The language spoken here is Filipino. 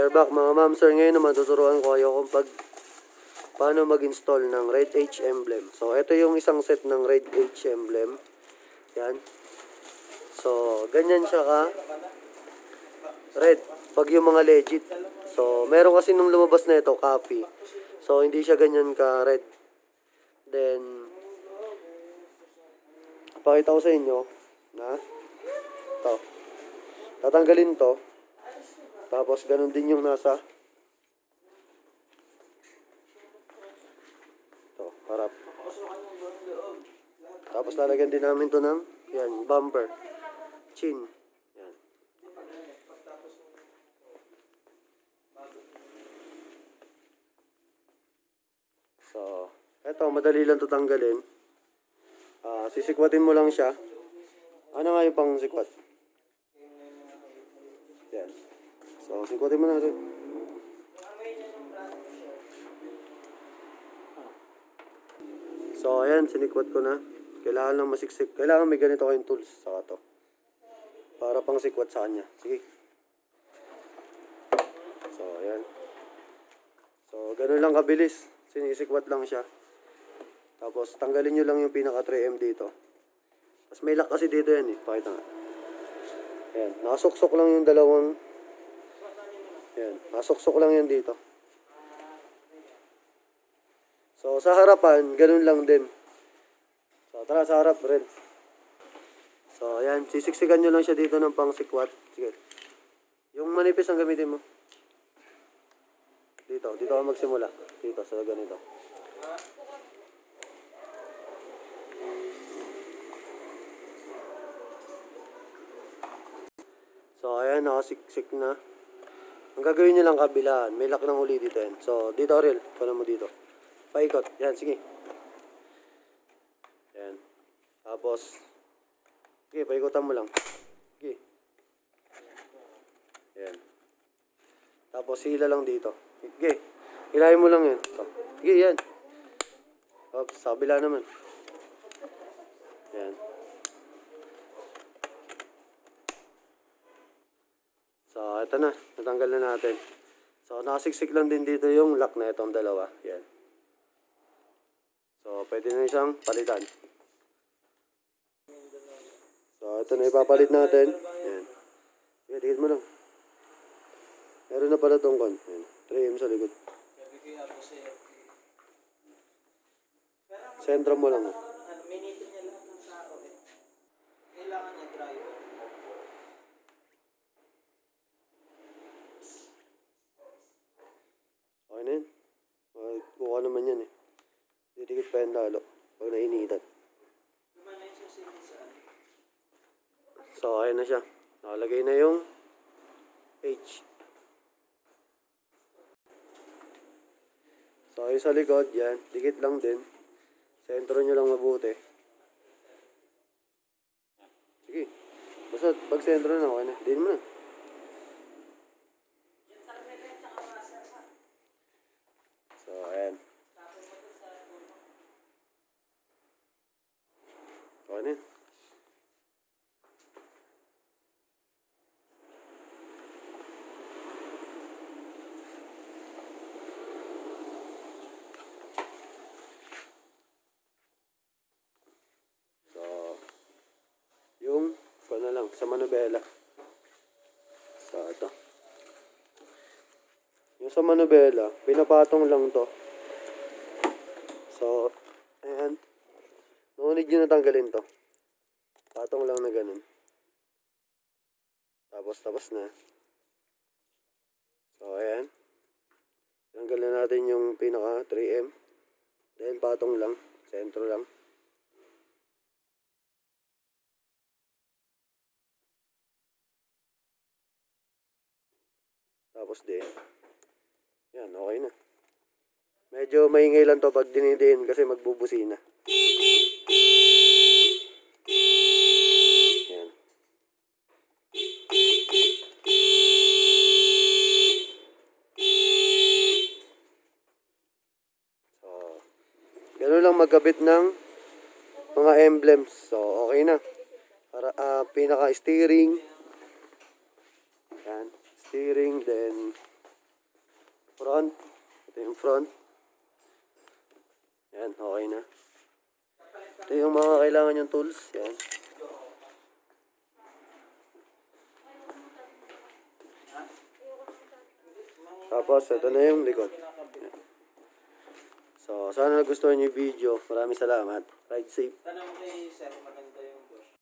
We're back mga ma'am sir. Ngayon naman tuturuan ko kayo kung paano mag-install ng Red H emblem. So ito yung isang set ng Red H emblem. Yan. So ganyan siya ka red pag yung mga legit. So meron kasi nung lumabas na ito copy. So hindi siya ganyan ka red. Then pakita ko sa inyo na ito. Tatanggalin to. Tapos ganun din yung nasa to, harap. Tapos lalagyan din namin to ng yan, bumper. Chin. Yan. So, eto madali lang to tanggalin. Sisikwatin mo lang siya. Ano nga yung pang sikwat? Yan. So, sikwatin mo natin. So, ayan, sinikwat ko na. Kailangan lang masiksik. Kailangan may ganito kayong tools. Saka to. Para pang sikwat sa kanya. Sige. So, ayan. So, ganun lang kabilis. Sinisikwat lang siya. Tapos, tanggalin nyo lang yung pinaka 3M dito. Tapos, may lock kasi dito yan eh. Pakita nga. Ayan. Nakasuksok lang yung dalawang. Ayan. Nakasuksok lang yan dito. So, sa harapan, ganun lang din. So, tara sa harap rin. So, ayan. Sisiksikan nyo lang siya dito ng pang sikwat. Sige. Yung manipis ang gamitin mo. Dito. Dito ka magsimula. Dito, sa ganito. So, ayan. Nakasiksik na. Ang gagawin nyo lang kabilaan. May lock ng uli dito yan. So, dito, Ariel. Kunin mo dito. Paikot. Yan, sige. Yan. Tapos, sige, paikutan mo lang. Sige. Yan. Tapos, hila lang dito. Sige. Hilahin mo lang yan. Sige, yan. Oops, sa kabila naman. Yan. So, ito na. Natanggal na natin. So, nakasiksik lang din dito yung lock na itong dalawa. Yan. So, pwede na siyang palitan. So, ito na ipapalit natin. Yan. Yan, tigil mo lang. Meron na pala itong kon. Yan. 3M sa likod. Sentro mo lang. Minito niya lahat ng tao eh. Kailangan niya driver. Okay na yun. Kuha naman yan eh. Didikit pa yan lalo. Pag nainitan. So, ayan na siya. Nakalagay na yung H. So, yung sa likod, yan. Dikit lang din. Sentro nyo lang mabuti. Sige. Basta pag sentro na, okay na. Din mo na. So, ayan. Okay na yun. Na lang sa manubela. So, ito. Yung sa manubela, pinapatong lang to. So, ayan. Ngunit yun natanggalin to. Patong lang na ganun. Tapos na. So, ayan. Tanggal na natin yung pinaka 3M. Then, patong lang. Sentro lang. Tapos din. Yan, okay na. Medyo maingay lang to pag dinidiin kasi magbubusina. Yan. So, gano'n lang magkabit ng mga emblems. So, okay na. Para, pinaka-steering. Yan. Steering, then front. Yan, okay na. Ito yung mga kailangan yung tools. Yan. Tapos, ito na yung likod. Yan. So, sana nagustuhan niyo yung video. Maraming salamat. Ride safe. Tanong kay sir, maganda.